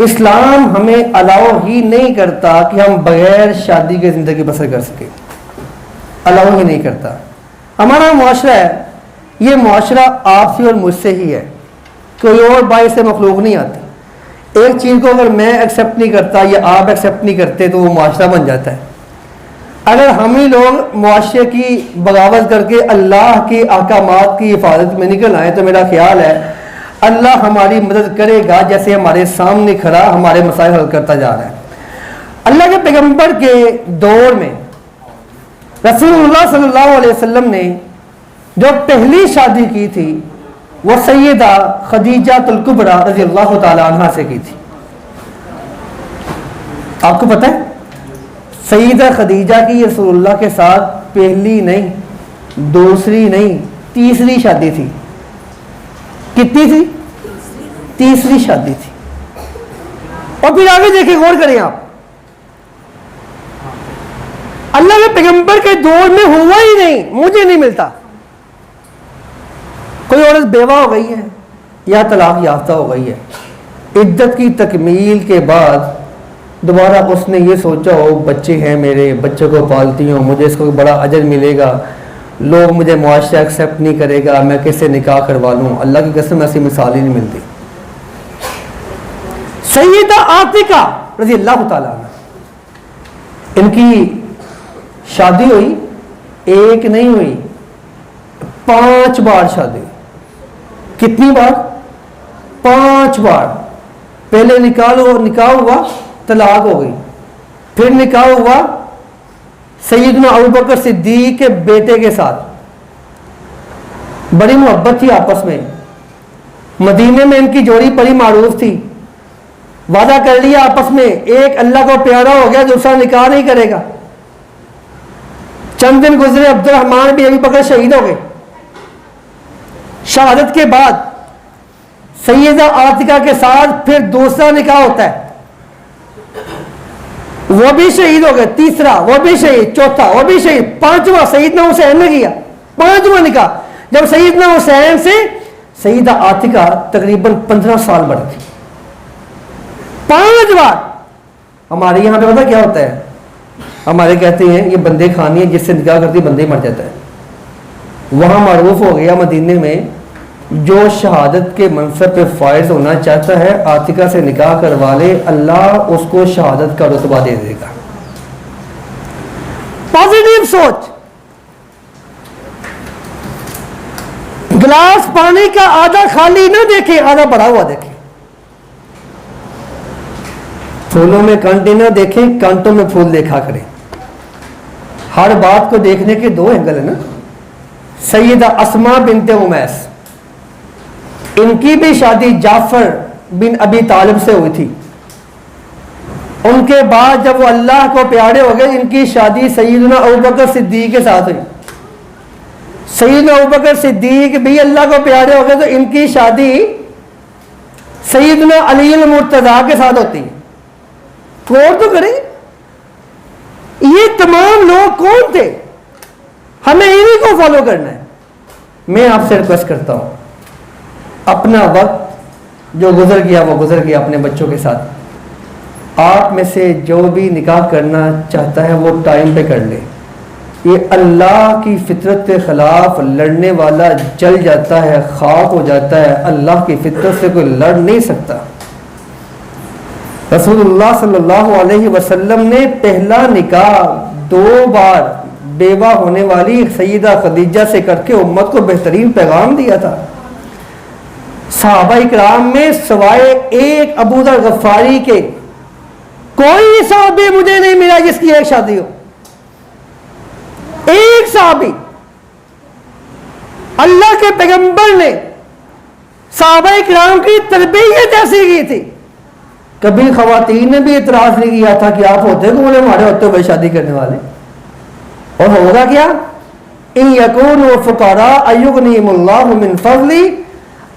اسلام ہمیں الاؤ ہی نہیں کرتا کہ ہم بغیر شادی کے زندگی بسر کر سکیں, الاؤ ہی نہیں کرتا. ہمارا معاشرہ ہے, یہ معاشرہ آپ سے اور مجھ سے ہی ہے, کوئی اور باعث سے مخلوق نہیں آتی. ایک چیز کو اگر میں ایکسیپٹ نہیں کرتا یا آپ ایکسیپٹ نہیں کرتے تو وہ معاشرہ بن جاتا ہے. اگر ہم ہی لوگ معاشرے کی بغاوت کر کے اللہ کے احکامات کی حفاظت میں نکل آئیں تو میرا خیال ہے اللہ ہماری مدد کرے گا, جیسے ہمارے سامنے کھڑا ہمارے مسائل حل کرتا جا رہا ہے. اللہ کے پیغمبر کے دور میں رسول اللہ صلی اللہ علیہ وسلم نے جو پہلی شادی کی تھی وہ سیدہ خدیجہ الکبریٰ رضی اللہ تعالی عنہا سے کی تھی. آپ کو پتہ ہے سیدہ خدیجہ کی رسول اللہ کے ساتھ پہلی نہیں, دوسری نہیں, تیسری شادی تھی. کتنی تھی؟ تیسری شادی تھی. اور پھر آگے دیکھیں، غور کریں آپ، اللہ کے پیغمبر کے دور میں ہوا ہی نہیں، مجھے نہیں ملتا۔ کوئی عورت بیوہ ہو گئی ہے یا طلاق یافتہ ہو گئی ہے، عدت کی تکمیل کے بعد دوبارہ اس نے یہ سوچا ہو بچے ہیں میرے، بچوں کو پالتی ہوں، مجھے اس کو بڑا اجر ملے گا، لوگ مجھے معاشرہ ایکسیپٹ نہیں کرے گا، میں کس سے نکاح کروا لوں، اللہ کی قسم ایسی مثال ہی نہیں ملتی۔ سیدہ عاتقہ رضی اللہ تعالیٰ عنہ، ان کی شادی ہوئی، ایک نہیں ہوئی، 5 بار شادی۔ کتنی بار؟ 5 بار۔ پہلے نکاح ہوا، طلاق ہو گئی، پھر نکاح ہوا سیدنا ابوبکر صدیق کے بیٹے کے ساتھ، بڑی محبت تھی آپس میں، مدینے میں ان کی جوڑی بڑی معروف تھی، وعدہ کر لیا آپس میں، ایک اللہ کو پیارا ہو گیا، دوسرا نکاح نہیں کرے گا۔ چند دن گزرے، عبد الرحمن بھی ابو بکر شہید ہو گئے۔ شہادت کے بعد سیدہ عاتقہ کے ساتھ پھر دوسرا نکاح ہوتا ہے، وہ بھی شہید ہو گئے، تیسرا وہ بھی شہید، چوتھا وہ بھی شہید، 5واں سیدنا حسین نے کیا، 5واں نکاح۔ جب سیدنا حسین سے سیدہ عاتقہ تقریباً 15 سال بڑھ تھی، 5 بار۔ ہمارے یہاں پہ پتہ کیا ہوتا ہے، ہمارے کہتے ہیں یہ بندے خانی ہے، جس سے نکاح کرتی بندے ہی مر جاتا ہے۔ وہاں معروف ہو گیا مدینے میں، جو شہادت کے منصب پہ فائز ہونا چاہتا ہے عاتقہ سے نکاح کروا لے، اللہ اس کو شہادت کا رتبہ دے دے گا۔ پازیٹیو سوچ۔ گلاس پانی کا آدھا خالی نہ دیکھیں، آدھا بڑا ہوا دیکھیں۔ پھولوں میں کانٹے نہ دیکھیں، کانٹوں میں پھول دیکھا کریں۔ ہر بات کو دیکھنے کے 2 اینگل ہیں نا۔ سیدہ اسماء بنت امیس، ان کی بھی شادی جعفر بن ابی طالب سے ہوئی تھی، ان کے بعد جب وہ اللہ کو پیارے ہو گئے، ان کی شادی سیدنا ابوبکر صدیق کے ساتھ ہوئی۔ سیدنا ابوبکر صدیق بھی اللہ کو پیارے ہو گئے تو ان کی شادی سیدنا علی المرتضیٰ کے ساتھ ہوتی ہے۔ غور تو کریں، یہ تمام لوگ کون تھے؟ ہمیں انہیں کو فالو کرنا ہے۔ میں آپ سے ریکویسٹ کرتا ہوں، اپنا وقت جو گزر گیا وہ گزر گیا اپنے بچوں کے ساتھ۔ آپ میں سے جو بھی نکاح کرنا چاہتا ہے وہ ٹائم پہ کر لے۔ یہ اللہ کی فطرت کے خلاف لڑنے والا جل جاتا ہے، خاک ہو جاتا ہے۔ اللہ کی فطرت سے کوئی لڑ نہیں سکتا۔ رسول اللہ صلی اللہ علیہ وسلم نے پہلا نکاح 2 بار بیوہ ہونے والی سیدہ خدیجہ سے کر کے امت کو بہترین پیغام دیا تھا۔ صحابہ اکرام میں سوائے ایک ابو ذر غفاری کے کوئی صحابی مجھے نہیں ملا جس کی ایک شادی ہو، ایک صحابی۔ اللہ کے پیغمبر نے صحابہ اکرام کی تربیت ایسی کی تھی، کبھی خواتین نے بھی اعتراض نہیں کیا تھا کہ آپ ہوتے کون ہمارے ہوتے ہوئے شادی کرنے والے۔ اور ہوگا کیا؟ ان یکونوا فقراء یغنیہم اللہ من فضلہ،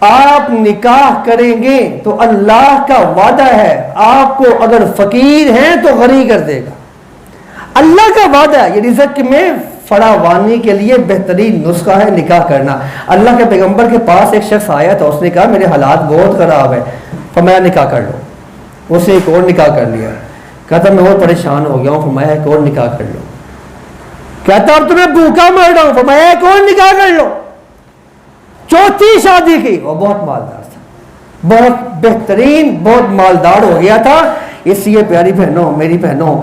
آپ نکاح کریں گے تو اللہ کا وعدہ ہے آپ کو اگر فقیر ہیں تو غنی کر دے گا۔ اللہ کا وعدہ ہے، یہ رزق میں فراوانی کے لیے بہترین نسخہ ہے نکاح کرنا۔ اللہ کے پیغمبر کے پاس ایک شخص آیا تو اس نے کہا میرے حالات بہت خراب ہے، فرمایا نکاح کر لو۔ اس نے ایک اور نکاح کر لیا، کہتا میں اور پریشان ہو گیا ہوں، فرمایا ایک اور نکاح کر لو۔ کہتا اب تمہیں بھوکا مر رہا ہوں، فرمایا ایک اور نکاح کر لو۔ 4تھی شادی کی، وہ بہت مالدار تھا، بہت بہترین، بہت مالدار ہو گیا تھا۔ اس لیے پیاری بہنوں، میری بہنوں،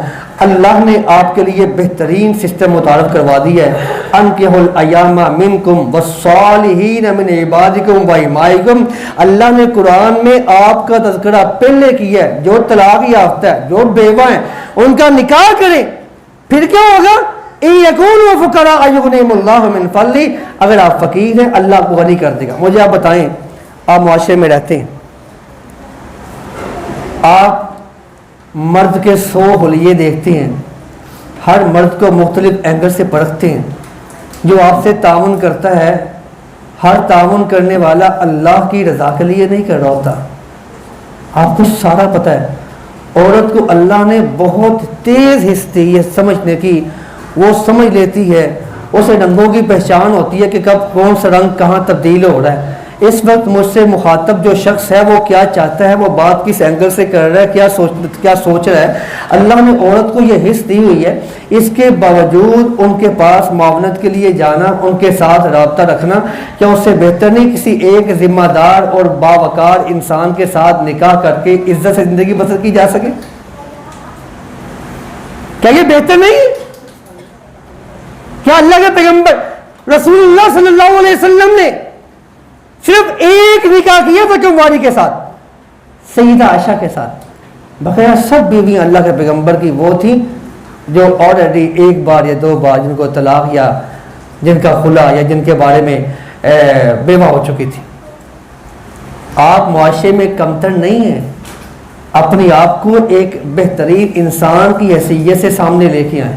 اللہ نے آپ کے لیے بہترین سسٹم متعارف کروا دیا ہے۔ انکحوا الایام منکم والصالحین من عبادکم و امائکم۔ اللہ نے قرآن میں آپ کا تذکرہ پہلے کیا ہے، جو طلاق یافتہ ہے، جو بیوہ ہیں، ان کا نکاح کریں۔ پھر کیا ہوگا؟ ان یکونوا فقراء یغنیہم اللہ من فضلہ، اگر آپ فقیر ہیں اللہ کو غنی کر دے گا۔ مجھے آپ بتائیں، آپ معاشرے میں رہتے ہیں، آپ مرد کے 100 حلیے دیکھتے ہیں، ہر مرد کو مختلف اینگل سے پرکھتے ہیں۔ جو آپ سے تعاون کرتا ہے، ہر تعاون کرنے والا اللہ کی رضا کے لیے نہیں کر رہا ہوتا۔ آپ کو سارا پتہ ہے، عورت کو اللہ نے بہت تیز حس دی ہے سمجھنے کی، وہ سمجھ لیتی ہے، اسے رنگوں کی پہچان ہوتی ہے کہ کب کون سا رنگ کہاں تبدیل ہو رہا ہے۔ اس وقت مجھ سے مخاطب جو شخص ہے وہ کیا چاہتا ہے، وہ بات کس اینگل سے کر رہا ہے، کیا سوچ رہا ہے۔ اللہ نے عورت کو یہ حس دی ہوئی ہے، اس کے باوجود ان کے پاس معاونت کے لیے جانا، ان کے ساتھ رابطہ رکھنا، کیا اس سے بہتر نہیں کسی ایک ذمہ دار اور باوقار انسان کے ساتھ نکاح کر کے عزت سے زندگی بسر کی جا سکے؟ کیا یہ بہتر نہیں؟ کیا اللہ کے پیغمبر رسول اللہ صلی اللہ علیہ وسلم نے صرف ایک نکاح کیا تھا کنواری کے ساتھ، سیدہ عائشہ کے ساتھ؟ بقیہ سب بیویاں اللہ کے پیغمبر کی وہ تھیں جو آلریڈی ایک بار یا دو بار جن کو طلاق یا جن کا خلا یا جن کے بارے میں بیوہ ہو چکی تھی۔ آپ معاشرے میں کمتر نہیں ہیں، اپنی آپ کو ایک بہترین انسان کی حیثیت سے سامنے لے کے آئیں۔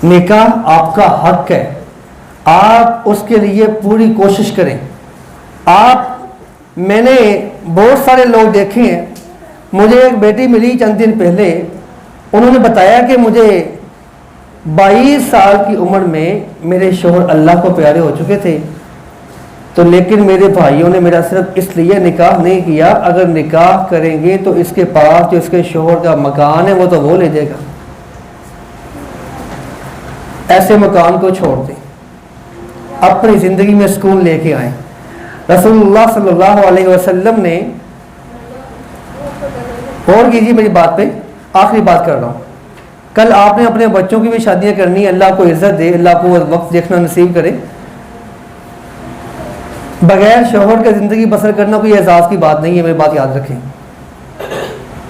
نکاح آپ کا حق ہے، آپ اس کے لیے پوری کوشش کریں۔ میں نے بہت سارے لوگ دیکھے ہیں، مجھے ایک بیٹی ملی چند دن پہلے، انہوں نے بتایا کہ مجھے 22 سال کی عمر میں میرے شوہر اللہ کو پیارے ہو چکے تھے، تو لیکن میرے بھائیوں نے میرا صرف اس لیے نکاح نہیں کیا، اگر نکاح کریں گے تو اس کے پاس جو اس کے شوہر کا مکان ہے وہ تو وہ لے جائے گا، ایسے مکان کو چھوڑ دیں، اپنی زندگی میں سکون لے کے آئیں۔ رسول اللہ صلی اللہ علیہ وسلم نے، غور کیجیے میری بات پہ، آخری بات کر رہا ہوں، کل آپ نے اپنے بچوں کی بھی شادیاں کرنی، اللہ کو عزت دے، اللہ کو وقت دیکھنا نصیب کرے۔ بغیر شوہر کے زندگی بسر کرنا کوئی اعزاز کی بات نہیں ہے، میری بات یاد رکھیں۔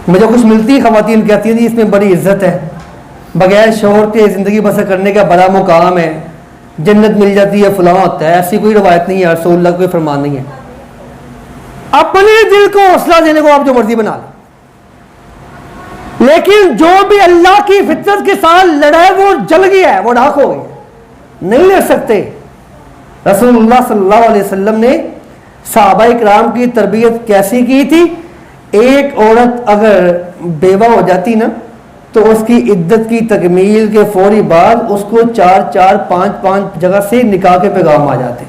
مجھے کچھ ملتی خواتین کہتی ہیں جی اس میں بڑی عزت ہے، بغیر شوہر کے زندگی بسر کرنے کا بڑا مقام ہے، جنت مل جاتی ہے، فلاں ہوتا ہے۔ ایسی کوئی روایت نہیں ہے، رسول اللہ کوئی فرمان نہیں ہے۔ اپنے دل کو حوصلہ دینے کو آپ جو مرضی بنا لیں، لیکن جو بھی اللہ کی فطرت کے ساتھ لڑا ہے وہ جل گیا ہے، وہ راکھ ہو گیا، نہیں لڑ سکتے۔ رسول اللہ صلی اللہ علیہ وسلم نے صحابہ کرام کی تربیت کیسی کی تھی؟ ایک عورت اگر بیوہ ہو جاتی نا تو اس کی عدت کی تکمیل کے فوری بعد اس کو 4 5 جگہ سے نکاح کے پیغام آ جاتے۔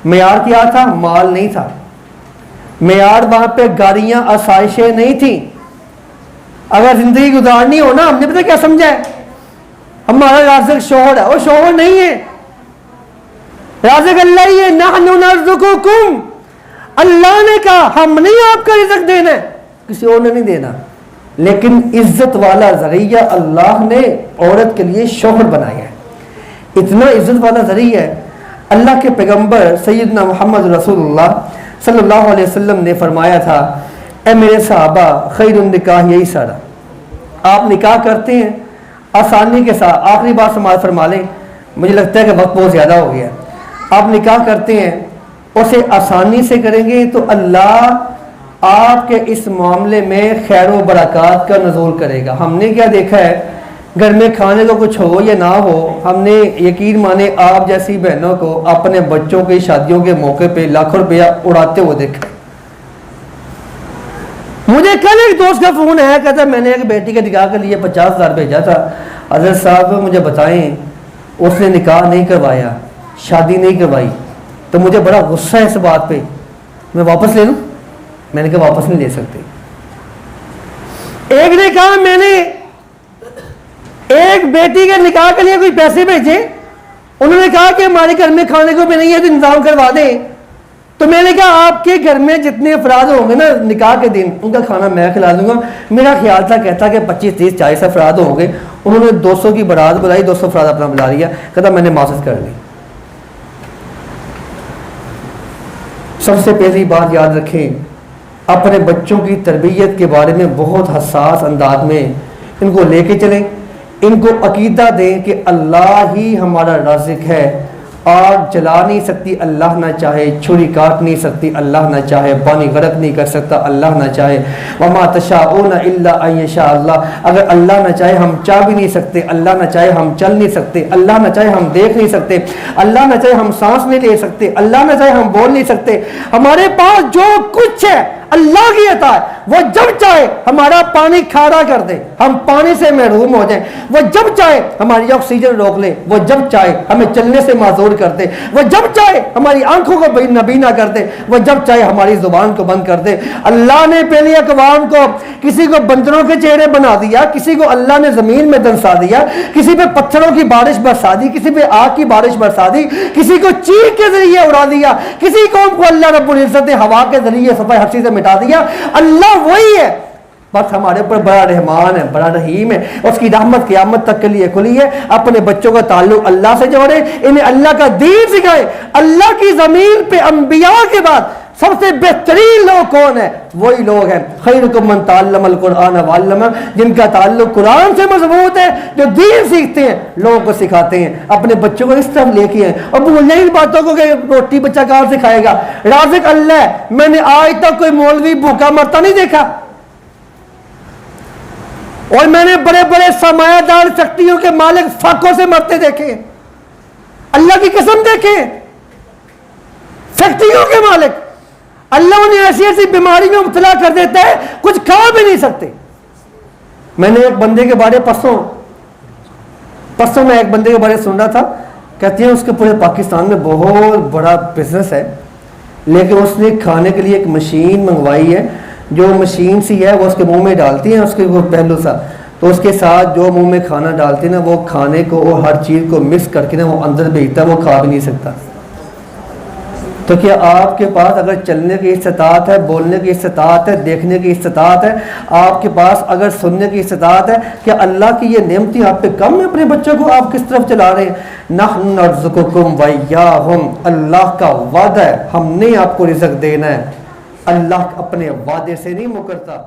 معیار کیا تھا؟ مال نہیں تھا، معیار وہاں پہ گاڑیاں آسائشیں نہیں تھیں۔ اگر زندگی گزارنی ہو نا، ہم نے پتہ کیا سمجھا ہے؟ ہمارا رازق شوہر ہے، وہ شوہر نہیں ہے، رازق اللہ ہی ہے۔ نحن نرزقکم، اللہ نے کہا ہم نہیں آپ کا رزق دینا ہے، کسی اور نے نہیں دینا، لیکن عزت والا ذریعہ اللہ نے عورت کے لیے شوہر بنایا ہے، اتنا عزت والا ذریعہ ہے۔ اللہ کے پیغمبر سیدنا محمد رسول اللہ صلی اللہ علیہ وسلم نے فرمایا تھا، اے میرے صحابہ، خیر النکاح یہی سارا، آپ نکاح کرتے ہیں آسانی کے ساتھ۔ آخری بات سماعت فرما لیں، مجھے لگتا ہے کہ وقت بہت زیادہ ہو گیا۔ آپ نکاح کرتے ہیں، اسے آسانی سے کریں گے تو اللہ آپ کے اس معاملے میں خیر و برکات کا نزول کرے گا۔ ہم نے کیا دیکھا ہے، گھر میں کھانے کو کچھ ہو یا نہ ہو، ہم نے یقین مانے آپ جیسی بہنوں کو اپنے بچوں کی شادیوں کے موقع پہ لاکھوں روپیہ اڑاتے ہوئے دیکھا۔ مجھے کل ایک دوست کا فون ہے، کہتا میں نے ایک بیٹی کے نکاح کے لیے 50,000 بھیجا تھا، حضرت صاحب مجھے بتائیں اس نے نکاح نہیں کروایا، شادی نہیں کروائی، تو مجھے بڑا غصہ ہے اس بات پہ، میں واپس لے لوں؟ میں نے کہا واپس نہیں لے سکتے۔ ایک نے کہا میں نے ایک بیٹی کے نکاح کے لیے کوئی پیسے بھیجے، انہوں نے کہا کہ ہمارے گھر میں کھانے کو بھی نہیں ہے تو انتظام کروا دیں، تو میں نے کہا آپ کے گھر میں جتنے افراد ہوں گے نا نکاح کے دن، ان کا کھانا میں کھلا دوں گا۔ میرا خیال تھا کہتا کہ 25 30 40 افراد ہوں گے، انہوں نے 200 کی بارات بلائی، 200 افراد اپنا بلا لیا، کہتا میں نے معذرت کر لی۔ سب سے پہلی بات یاد رکھیں، اپنے بچوں کی تربیت کے بارے میں بہت حساس انداز میں ان کو لے کے چلیں، ان کو عقیدہ دیں کہ اللہ ہی ہمارا رازق ہے، آگ جلا نہیں سکتی اللہ نہ چاہے، چھری کاٹ نہیں سکتی اللہ نہ چاہے، پانی غرق نہیں کر سکتا اللہ نہ چاہے، وما تشاءون الا ان یشاء اللہ، اگر اللہ نہ چاہے ہم چاہ بھی نہیں سکتے، اللہ نہ چاہے ہم چل نہیں سکتے، اللہ نہ چاہے ہم دیکھ نہیں سکتے، اللہ نہ چاہے ہم سانس نہیں لے سکتے، اللہ نہ چاہے ہم بول نہیں سکتے، ہمارے پاس جو کچھ ہے اللہ کی عطا ہے. وہ جب چاہے ہمارا پانی کھارا کر دے, ہم پانی سے محروم ہو جائیں. وہ جب چاہے ہماری آکسیجن روک لے. وہ جب چاہے ہمیں چلنے سے معذور کر دے. وہ جب چاہے ہماری آنکھوں کو نابینا کر دے. وہ جب چاہے ہماری زبان کو بند کر دے. اللہ نے پہلی اقوام کو کسی کو بندروں کے چہرے بنا دیا, کسی کو اللہ نے زمین میں دنسا دیا, کسی پہ پتھروں کی بارش برسا دی, کسی پہ آگ کی بارش برسا دی, کسی کو چیخ کے ذریعے اڑا دیا, کسی قوم کو اللہ رب العزت نے ہوا کے ذریعے صفحہ حرشی سے مٹا دیا. اللہ وہی ہے, بس ہمارے اوپر بڑا رحمان ہے, بڑا رحیم ہے. اس کی رحمت قیامت تک کے لیے کھلی ہے. اپنے بچوں کا تعلق اللہ سے جوڑے, انہیں اللہ کا دین سکھائے. اللہ کی زمین پہ انبیاء کے بعد سب سے بہترین لوگ کون ہیں؟ وہی لوگ ہیں خیرکم من تعلم القرآن وعلمہ, جن کا تعلق قرآن سے مضبوط ہے, جو دین سیکھتے ہیں, لوگوں کو سکھاتے ہیں. اپنے بچوں کو اس طرف لے کے ہیں. اور بھولنے ان باتوں کو کہ روٹی بچہ کہاں سے کھائے گا, رازق اللہ ہے. میں نے آج تک کوئی مولوی بھوکا مرتا نہیں دیکھا, اور میں نے بڑے بڑے سرمایہ دار شکتیوں کے مالک فاقوں سے مرتے دیکھے. اللہ کی قسم دیکھیں, شکتیوں کے مالک, اللہ انہیں ایسی ایسی بیماری میں مبتلا کر دیتا ہے کچھ کھا بھی نہیں سکتے. میں نے ایک بندے کے بارے پرسوں میں ایک بندے کے بارے سن رہا تھا. کہتے ہیں اس کے پورے پاکستان میں بہت بڑا بزنس ہے, لیکن اس نے کھانے کے لیے ایک مشین منگوائی ہے. جو مشین سی ہے وہ اس کے منہ میں ڈالتی ہیں, اس کے وہ پہلو سا, تو اس کے ساتھ جو منہ میں کھانا ڈالتی ہے نا, وہ کھانے کو اور ہر چیز کو مکس کر کے نا وہ اندر بھیجتا ہے, وہ کھا بھی نہیں سکتا. تو کیا آپ کے پاس اگر چلنے کی استطاعت ہے, بولنے کی استطاعت ہے, دیکھنے کی استطاعت ہے, آپ کے پاس اگر سننے کی استطاعت ہے, کیا اللہ کی یہ نعمتیں آپ پہ کم ہیں؟ اپنے بچوں کو آپ کس طرف چلا رہے ہیں؟ نحن نرزقکم وإیاہم, اللہ کا وعدہ ہے ہم نے آپ کو رزق دینا ہے. اللہ اپنے وعدے سے نہیں مکرتا.